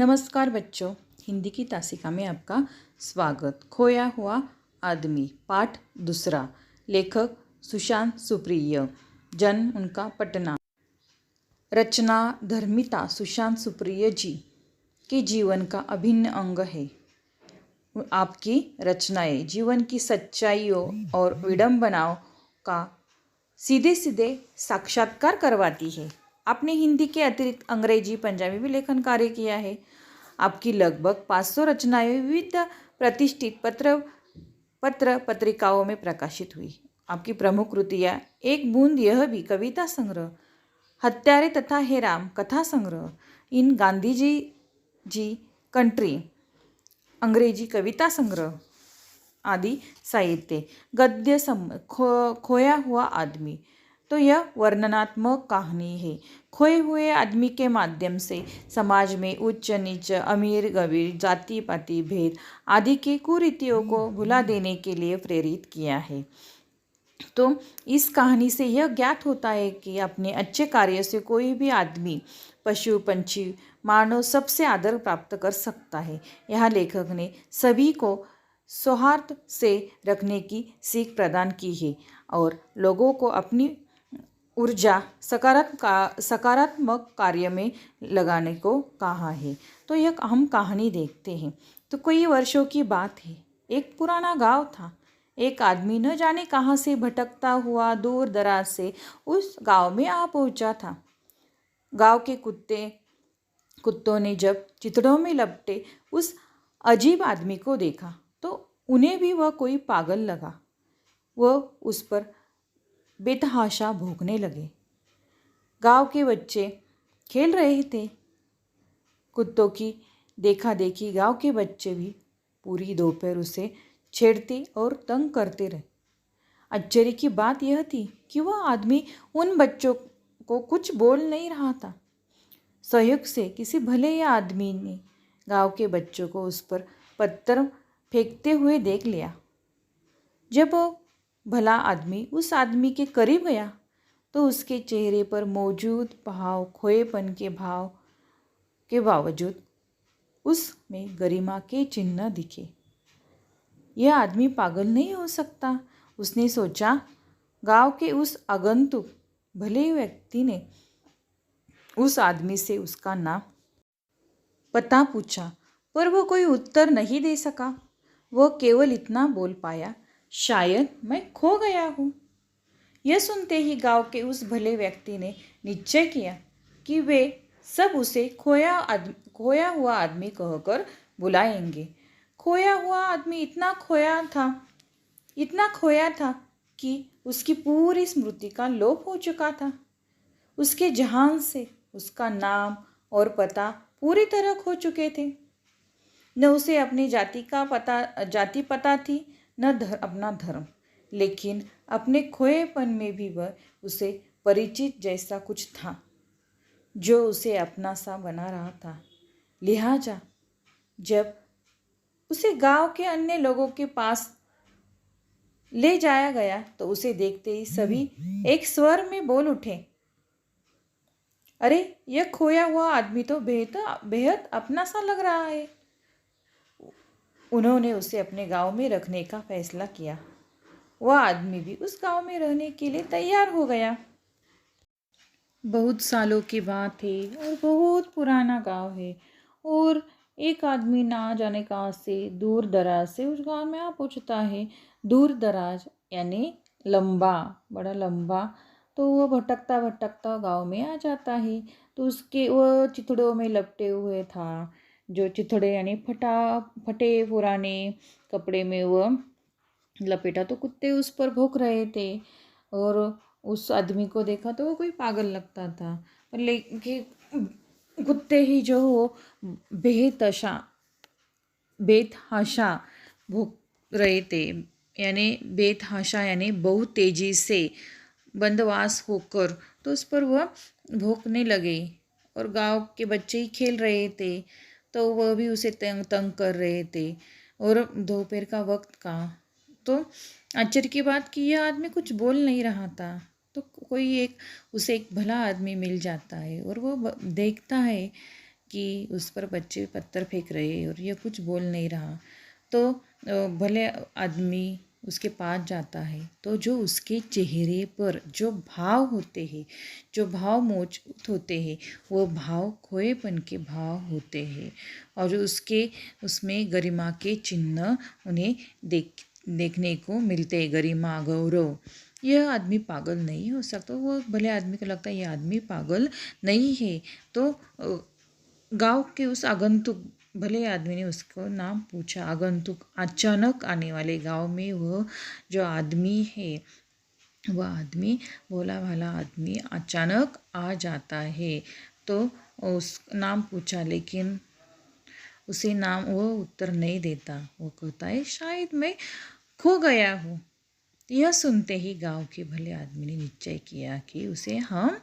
नमस्कार बच्चों, हिंदी की तासिका में आपका स्वागत। खोया हुआ आदमी पाठ दूसरा। लेखक सुशांत सुप्रिय। जन्म उनका पटना। रचना धर्मिता सुशांत सुप्रिय जी के जीवन का अभिन्न अंग है। आपकी रचनाएं जीवन की सच्चाइयों और विडंबनाओं का सीधे सीधे साक्षात्कार करवाती है। आपने हिंदी के अतिरिक्त अंग्रेजी पंजाबी भी लेखन कार्य किया है। आपकी लगभग 500 रचनाएं विविध प्रतिष्ठित पत्र पत्रिकाओं में प्रकाशित हुई। आपकी प्रमुख कृतियाँ एक बूंद यह भी कविता संग्रह, हत्यारे तथा हे राम कथा संग्रह, इन गांधी जी कंट्री अंग्रेजी कविता संग्रह आदि साहित्य। गद्य खोया हुआ आदमी तो यह वर्णनात्मक कहानी है। खोए हुए आदमी के माध्यम से समाज में उच्च नीच, अमीर गरीब, जाति पाति भेद आदि के कुरीतियों को भुला देने के लिए प्रेरित किया है। तो इस कहानी से यह ज्ञात होता है कि अपने अच्छे कार्य से कोई भी आदमी, पशु, पंछी, मानव सबसे आदर प्राप्त कर सकता है। यहाँ लेखक ने सभी को सौहार्द से रखने की सीख प्रदान की है और लोगों को अपनी ऊर्जा सकारात्मक कार्य में लगाने को कहा है। तो यह हम कहानी देखते हैं। तो कई वर्षों की बात है। एक पुराना गांव था। एक आदमी न जाने कहाँ से भटकता हुआ दूर दराज से उस गांव में आ पहुंचा था। गांव के कुत्तों ने जब चितड़ों में लपटे उस अजीब आदमी को देखा तो उन्हें भी वह कोई पागल लगा। वह उस पर बेतहाशा भौंकने लगे। गांव के बच्चे खेल रहे थे। कुत्तों की देखा देखी गांव के बच्चे भी पूरी दोपहर उसे छेड़ते और तंग करते रहे। आश्चर्य की बात यह थी कि वह आदमी उन बच्चों को कुछ बोल नहीं रहा था। संयोग से किसी भले आदमी ने गांव के बच्चों को उस पर पत्थर फेंकते हुए देख लिया। जब वह भला आदमी उस आदमी के करीब गया तो उसके चेहरे पर मौजूद भाव खोएपन के भाव के बावजूद उसमें गरिमा के चिन्ह दिखे। यह आदमी पागल नहीं हो सकता, उसने सोचा। गांव के उस आगंतुक भले व्यक्ति ने उस आदमी से उसका नाम पता पूछा, पर वह कोई उत्तर नहीं दे सका। वह केवल इतना बोल पाया, शायद मैं खो गया हूँ। यह सुनते ही गांव के उस भले व्यक्ति ने निश्चय किया कि वे सब उसे खोया हुआ आदमी कहकर बुलाएंगे। खोया हुआ आदमी इतना खोया था कि उसकी पूरी स्मृति का लोप हो चुका था। उसके जहान से उसका नाम और पता पूरी तरह खो चुके थे। न उसे अपनी जाति पता थी, न अपना धर्म। लेकिन अपने खोएपन में भी वह उसे परिचित जैसा कुछ था जो उसे अपना सा बना रहा था। लिहाजा जब उसे गांव के अन्य लोगों के पास ले जाया गया तो उसे देखते ही सभी एक स्वर में बोल उठे, अरे यह खोया हुआ आदमी तो बेहद अपना सा लग रहा है। उन्होंने उसे अपने गांव में रखने का फैसला किया। वह आदमी भी उस गांव में रहने के लिए तैयार हो गया। बहुत सालों की बात है और बहुत पुराना गांव है और एक आदमी ना जाने कहाँ से दूर दराज से उस गांव में आ पहुंचता है। दूर दराज यानी लंबा, बड़ा लंबा। तो वह भटकता भटकता गांव में आ जाता है। तो उसके वह चिथड़ों में लपटे हुए था। जो चिथड़े यानी फटे पुराने कपड़े में वह लपेटा। तो कुत्ते उस पर भौंक रहे थे और उस आदमी को देखा तो वो कोई पागल लगता था। लेकिन कुत्ते ही जो हो बेतहाशा भौंक रहे थे, यानी बेतहाशा यानी बहुत तेजी से बंदवास होकर तो उस पर वह भौंकने लगे। और गांव के बच्चे ही खेल रहे थे तो वह भी उसे तंग कर रहे थे। और दोपहर का वक्त का तो आश्चर्य की बात कि यह आदमी कुछ बोल नहीं रहा था। तो उसे एक भला आदमी मिल जाता है और वो देखता है कि उस पर बच्चे पत्थर फेंक रहे और यह कुछ बोल नहीं रहा। तो भले आदमी उसके पास जाता है तो जो उसके चेहरे पर जो भाव होते हैं, जो भाव मौजूद होते हैं, वो भाव खोएपन के भाव होते हैं और जो उसमें गरिमा के चिन्ह उन्हें देखने को मिलते हैं, गरिमा, गौरव। यह आदमी पागल नहीं हो सकता। वो भले आदमी को लगता है यह आदमी पागल नहीं है, तो गांव के उस आगंतुक, भले आदमी ने उसको नाम पूछा, आगंतुक, अचानक आने वाले गांव में वह जो आदमी है, वह आदमी, भोला भाला आदमी अचानक आ जाता है। तो उस नाम पूछा, लेकिन उसे नाम वो उत्तर नहीं देता। वो कहता है शायद मैं खो गया हूँ। यह सुनते ही गांव के भले आदमी ने निश्चय किया कि उसे हम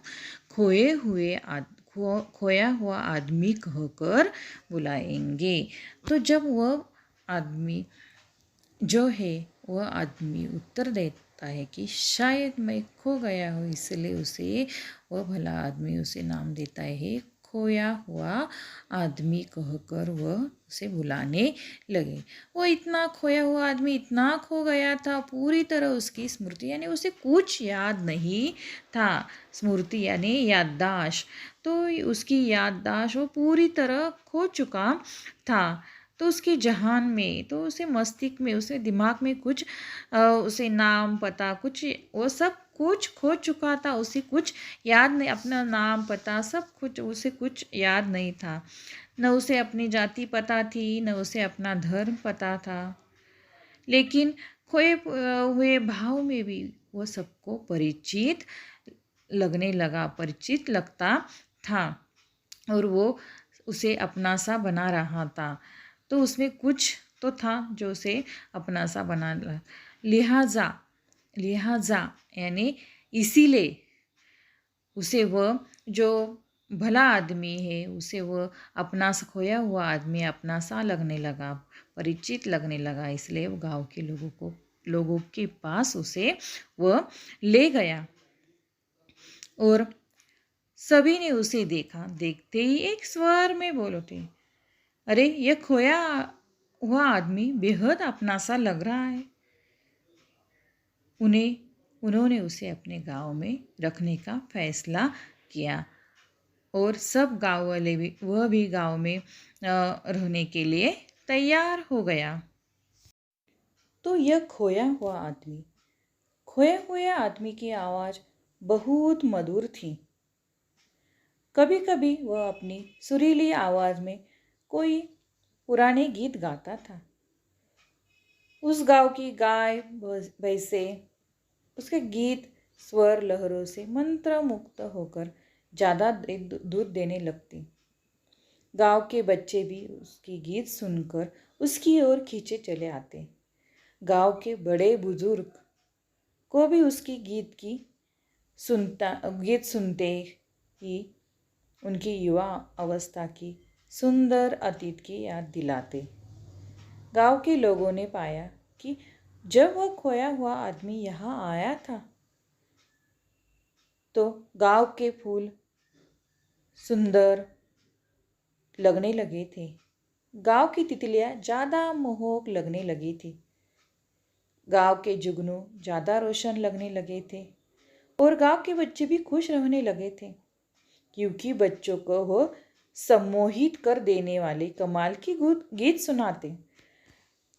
खोया हुआ आदमी कहकर बुलाएंगे। तो जब वह आदमी जो है, वह आदमी उत्तर देता है कि शायद मैं खो गया हूँ, इसलिए उसे वह भला आदमी उसे नाम देता है खोया हुआ आदमी कहकर वह उसे बुलाने लगे। वो इतना खोया हुआ आदमी इतना खो गया था, पूरी तरह उसकी स्मृति यानी उसे कुछ याद नहीं था। स्मृति यानी याददाश्त, तो उसकी याददाश्त वो पूरी तरह खो चुका था। तो उसके जहान में, तो उसे मस्तिष्क में, उसे दिमाग में कुछ उसे नाम पता कुछ वो सब कुछ खो चुका था। उसे कुछ याद नहीं, अपना नाम पता सब कुछ उसे कुछ याद नहीं था। न उसे अपनी जाति पता थी, न उसे अपना धर्म पता था। लेकिन खोए हुए भाव में भी वो सबको परिचित लगने लगा, परिचित लगता था और वो उसे अपना सा बना रहा था। तो उसमें कुछ तो था जो उसे अपना सा बना लिहाजा यानी इसीलिए उसे वह जो भला आदमी है, उसे वह अपना सा, खोया हुआ आदमी अपना सा लगने लगा, परिचित लगने लगा। इसलिए वो गांव के लोगों के पास उसे वह ले गया और सभी ने उसे देखा। देखते ही एक स्वर में बोले थे, अरे यह खोया हुआ आदमी बेहद अपना सा लग रहा है। उन्होंने उसे अपने गांव में रखने का फैसला किया और सब गांव वाले भी, वह भी गांव में रहने के लिए तैयार हो गया। तो यह खोया हुआ आदमी की आवाज़ बहुत मधुर थी। कभी कभी वह अपनी सुरीली आवाज़ में कोई पुराने गीत गाता था। उस गांव की गाय भैंसे उसके गीत स्वर लहरों से मंत्र मुक्त होकर ज़्यादा दूध देने लगती। गांव के बच्चे भी उसकी गीत सुनकर उसकी ओर खींचे चले आते। गांव के बड़े बुजुर्ग को भी उसकी गीत सुनते ही उनकी युवा अवस्था की सुंदर अतीत की याद दिलाते। गांव के लोगों ने पाया कि जब वह खोया हुआ आदमी यहाँ आया था तो गांव के फूल सुंदर लगने लगे थे। गांव की तितलियां ज़्यादा मोहक लगने लगी थी। गांव के जुगनू ज़्यादा रोशन लगने लगे थे और गांव के बच्चे भी खुश रहने लगे थे, क्योंकि बच्चों को वो सम्मोहित कर देने वाले कमाल की गीत सुनाते।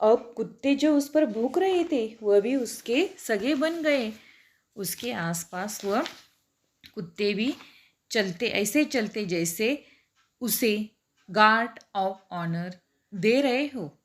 अब कुत्ते जो उस पर भूख रहे थे वह भी उसके सगे बन गए। उसके आसपास वह कुत्ते भी ऐसे चलते जैसे उसे गार्ड ऑफ ऑनर दे रहे हो।